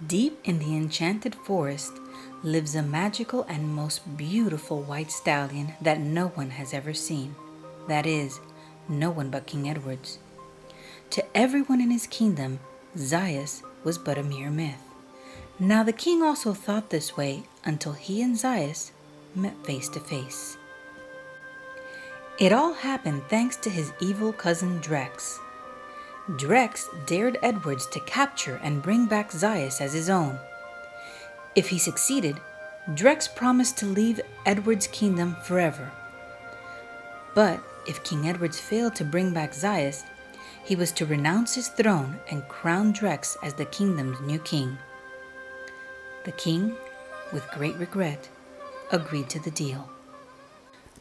Deep in the enchanted forest lives a magical and most beautiful white stallion that no one has ever seen. That is, no one but King Edward's. To everyone in his kingdom, Zias was but a mere myth. Now the king also thought this way until he and Zias met face to face. It all happened thanks to his evil cousin Drex. Drex dared Edwards to capture and bring back Zias as his own. If he succeeded, Drex promised to leave Edward's kingdom forever. But if King Edwards failed to bring back Zias, he was to renounce his throne and crown Drex as the kingdom's new king. The king, with great regret, agreed to the deal.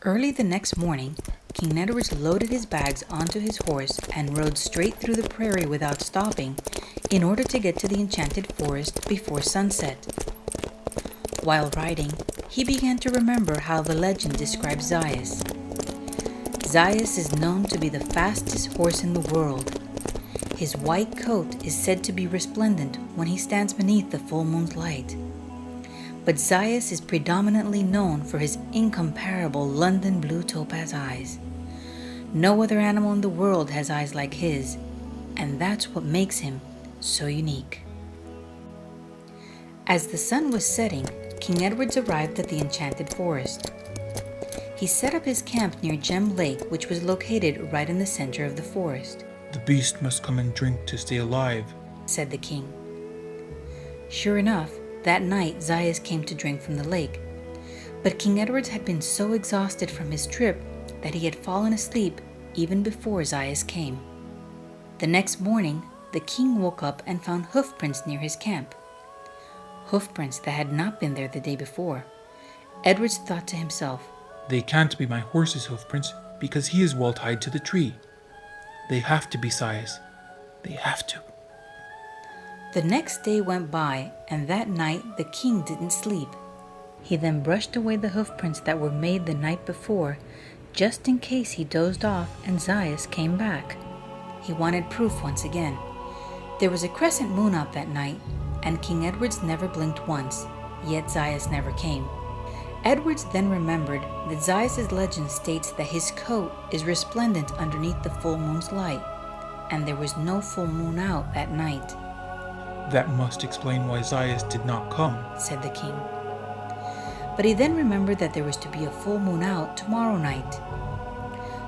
Early the next morning, King Edward loaded his bags onto his horse and rode straight through the prairie without stopping in order to get to the enchanted forest before sunset. While riding, he began to remember how the legend describes Zias. Zias is known to be the fastest horse in the world. His white coat is said to be resplendent when he stands beneath the full moon's light. But Zias is predominantly known for his incomparable London blue topaz eyes. No other animal in the world has eyes like his, and that's what makes him so unique. As the sun was setting, King Edward arrived at the enchanted forest. He set up his camp near Gem Lake, which was located right in the center of the forest. "The beast must come and drink to stay alive," said the king. Sure enough, that night Zias came to drink from the lake. But King Edward had been so exhausted from his trip that he had fallen asleep even before Zias came. The next morning, the king woke up and found hoofprints near his camp. Hoofprints that had not been there the day before. Edward thought to himself, "They can't be my horse's hoofprints because he is well tied to the tree. They have to be Zias. They have to." The next day went by, and that night the king didn't sleep. He then brushed away the hoofprints that were made the night before, just in case he dozed off and Zias came back. He wanted proof once again. There was a crescent moon out that night, and King Edward never blinked once, yet Zias never came. Edward then remembered that Zias' legend states that his coat is resplendent underneath the full moon's light, and there was no full moon out that night. "That must explain why Zias did not come," said the king. But he then remembered that there was to be a full moon out tomorrow night.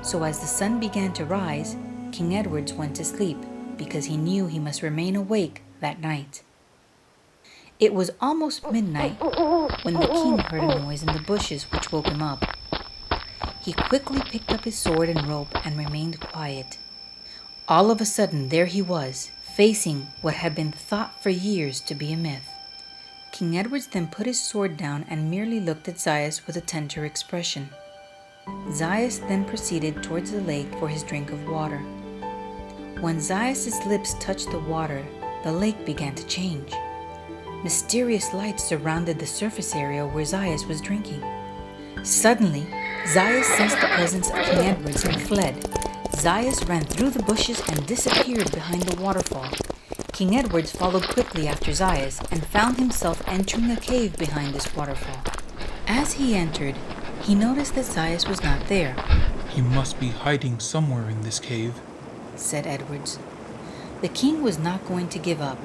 So as the sun began to rise, King Edward went to sleep because he knew he must remain awake that night. It was almost midnight when the king heard a noise in the bushes which woke him up. He quickly picked up his sword and rope and remained quiet. All of a sudden there he was, facing what had been thought for years to be a myth. King Edward then put his sword down and merely looked at Zias with a tender expression. Zias then proceeded towards the lake for his drink of water. When Zias' lips touched the water, the lake began to change. Mysterious lights surrounded the surface area where Zias was drinking. Suddenly, Zias sensed the presence of King Edward and fled. Zias ran through the bushes and disappeared behind the waterfall. King Edward followed quickly after Zias and found himself entering a cave behind this waterfall. As he entered, he noticed that Zias was not there. "He must be hiding somewhere in this cave," said Edward. The king was not going to give up,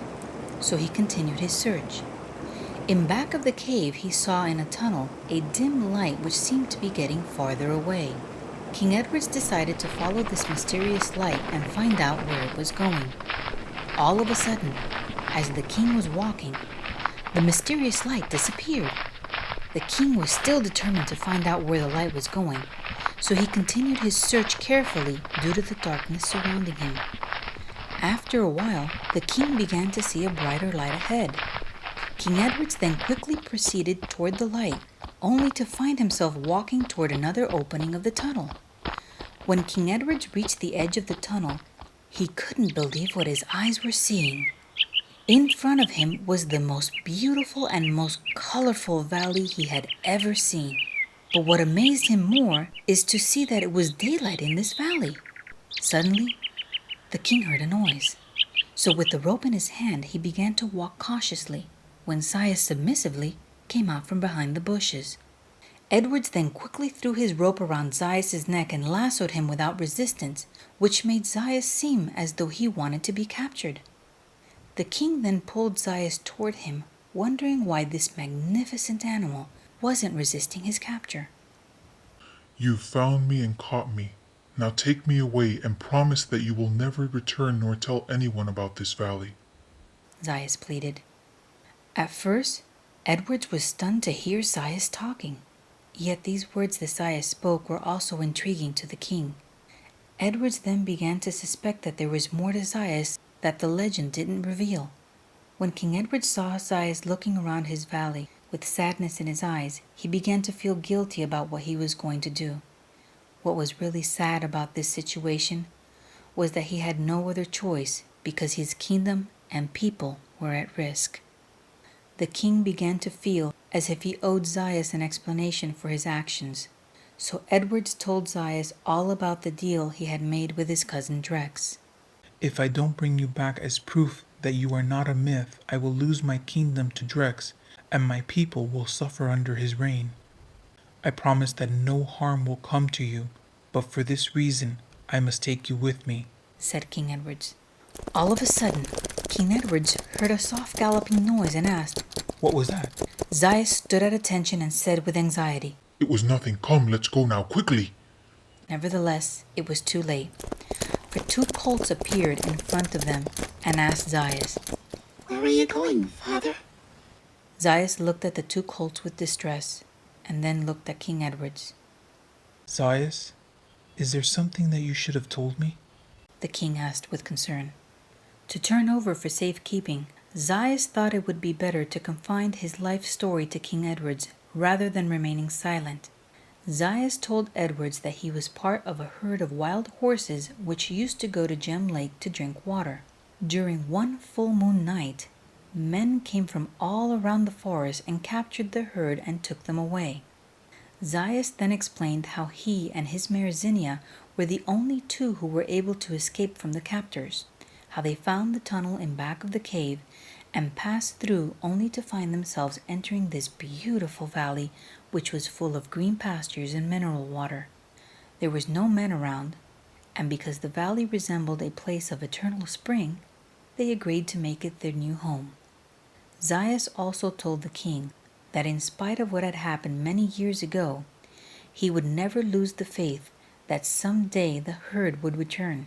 so he continued his search. In back of the cave, he saw in a tunnel a dim light which seemed to be getting farther away. King Edward decided to follow this mysterious light and find out where it was going. All of a sudden, as the king was walking, the mysterious light disappeared. The king was still determined to find out where the light was going, so he continued his search carefully due to the darkness surrounding him. After a while, the king began to see a brighter light ahead. King Edward then quickly proceeded toward the light, only to find himself walking toward another opening of the tunnel. When King Edward reached the edge of the tunnel, he couldn't believe what his eyes were seeing. In front of him was the most beautiful and most colorful valley he had ever seen. But what amazed him more is to see that it was daylight in this valley. Suddenly, the king heard a noise. So with the rope in his hand, he began to walk cautiously, when Zias submissively came out from behind the bushes. Edwards then quickly threw his rope around Zias' neck and lassoed him without resistance, which made Zias seem as though he wanted to be captured. The king then pulled Zias toward him, wondering why this magnificent animal wasn't resisting his capture. You found me and caught me. Now take me away and promise that you will never return nor tell anyone about this valley. Zias pleaded. At first, Edwards was stunned to hear Zias talking. Yet these words that Zias spoke were also intriguing to the king. Edwards then began to suspect that there was more to Zias that the legend didn't reveal. When King Edward saw Zias looking around his valley with sadness in his eyes, he began to feel guilty about what he was going to do. What was really sad about this situation was that he had no other choice because his kingdom and people were at risk. The king began to feel as if he owed Zias an explanation for his actions, so Edwards told Zias all about the deal he had made with his cousin Drex. If I don't bring you back as proof that you are not a myth, I will lose my kingdom to Drex, and my people will suffer under his reign. I promise that no harm will come to you, but for this reason I must take you with me, said King Edwards. All of a sudden, King Edwards heard a soft galloping noise and asked, What was that? Zias stood at attention and said with anxiety, It was nothing. Come, let's go now, quickly. Nevertheless, it was too late, for two colts appeared in front of them and asked Zias, Where are you going, father? Zias looked at the two colts with distress, and then looked at King Edwards. Zias, is there something that you should have told me? The king asked with concern. To turn over for safekeeping, Zias thought it would be better to confide his life story to King Edwards rather than remaining silent. Zias told Edwards that he was part of a herd of wild horses which used to go to Gem Lake to drink water. During one full moon night, men came from all around the forest and captured the herd and took them away. Zias then explained how he and his mare Zinnia were the only two who were able to escape from the captors, how they found the tunnel in back of the cave and passed through only to find themselves entering this beautiful valley which was full of green pastures and mineral water. There was no men around, and because the valley resembled a place of eternal spring, they agreed to make it their new home. Zias also told the king that in spite of what had happened many years ago, he would never lose the faith that someday the herd would return.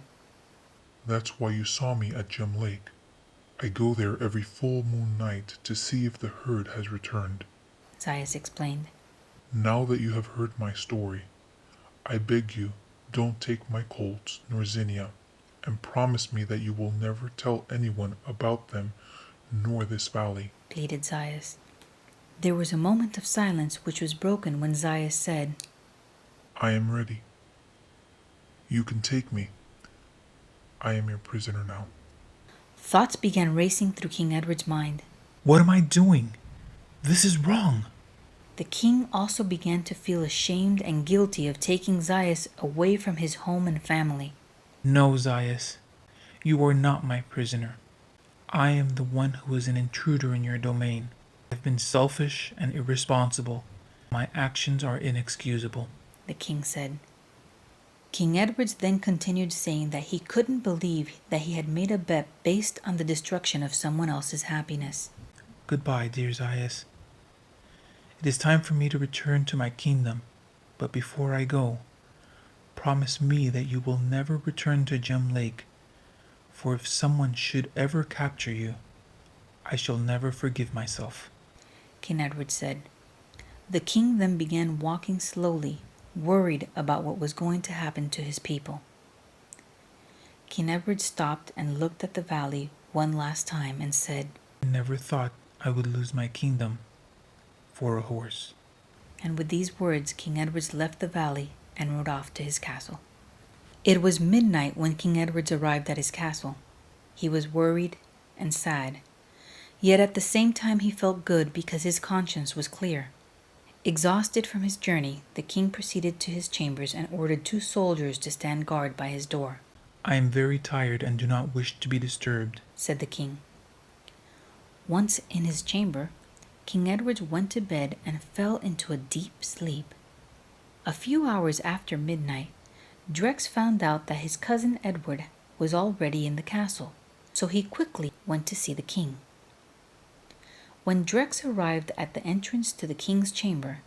That's why you saw me at Gem Lake. I go there every full moon night to see if the herd has returned. Zias explained. Now that you have heard my story, I beg you, don't take my colts nor Zinnia, and promise me that you will never tell anyone about them nor this valley, pleaded Zias. There was a moment of silence which was broken when Zias said, I am ready. You can take me. I am your prisoner now. Thoughts began racing through King Edward's mind. What am I doing? This is wrong. The king also began to feel ashamed and guilty of taking Zias away from his home and family. No, Zias, you are not my prisoner. I am the one who is an intruder in your domain. I've been selfish and irresponsible. My actions are inexcusable, the king said. King Edward then continued saying that he couldn't believe that he had made a bet based on the destruction of someone else's happiness. Goodbye, dear Zias. It is time for me to return to my kingdom, but before I go, promise me that you will never return to Gem Lake, for if someone should ever capture you, I shall never forgive myself, King Edward said. The king then began walking slowly, worried about what was going to happen to his people. King Edward stopped and looked at the valley one last time and said, I never thought I would lose my kingdom for a horse. And with these words, King Edward left the valley and rode off to his castle. It was midnight when King Edward arrived at his castle. He was worried and sad, yet at the same time he felt good because his conscience was clear. Exhausted from his journey, the king proceeded to his chambers and ordered 2 soldiers to stand guard by his door. I am very tired and do not wish to be disturbed, said the king. Once in his chamber, King Edward went to bed and fell into a deep sleep. A few hours after midnight, Drex found out that his cousin Edward was already in the castle, so he quickly went to see the king. When Drex arrived at the entrance to the king's chamber,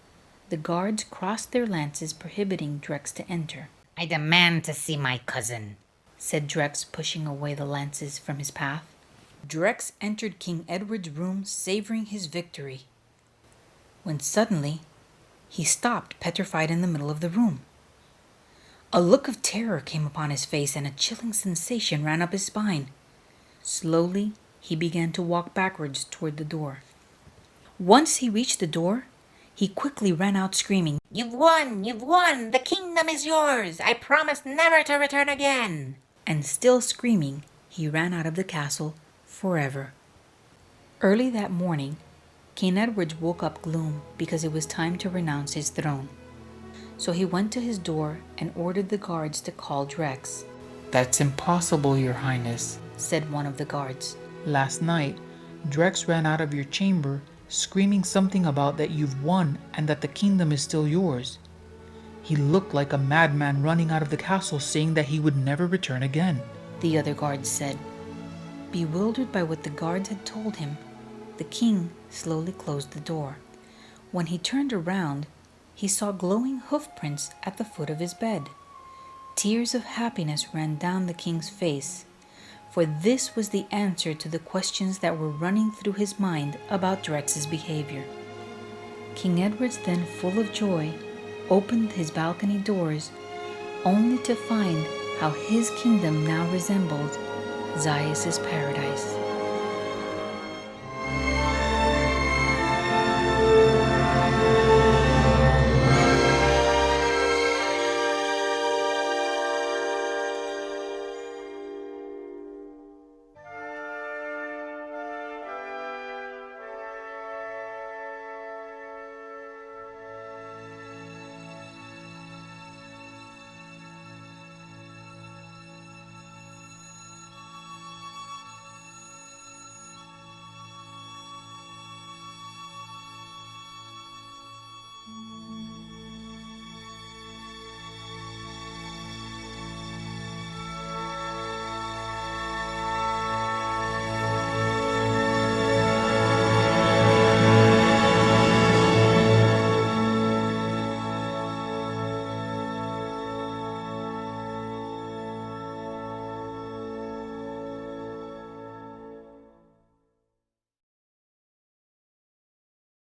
the guards crossed their lances prohibiting Drex to enter. I demand to see my cousin, said Drex, pushing away the lances from his path. Drex entered King Edward's room, savoring his victory, when suddenly he stopped, petrified in the middle of the room. A look of terror came upon his face, and a chilling sensation ran up his spine. Slowly, he began to walk backwards toward the door. Once he reached the door, he quickly ran out screaming, You've won! You've won! The kingdom is yours! I promise never to return again! And still screaming, he ran out of the castle forever. Early that morning, King Edward woke up gloom because it was time to renounce his throne. So he went to his door and ordered the guards to call Drex. That's impossible, your highness, said one of the guards. Last night, Drex ran out of your chamber screaming something about that you've won and that the kingdom is still yours. He looked like a madman running out of the castle saying that he would never return again, the other guards said. Bewildered by what the guards had told him, the king slowly closed the door. When he turned around, he saw glowing hoofprints at the foot of his bed. Tears of happiness ran down the king's face, for this was the answer to the questions that were running through his mind about Drex's behavior. King Edward then, full of joy, opened his balcony doors, only to find how his kingdom now resembled Zias' paradise.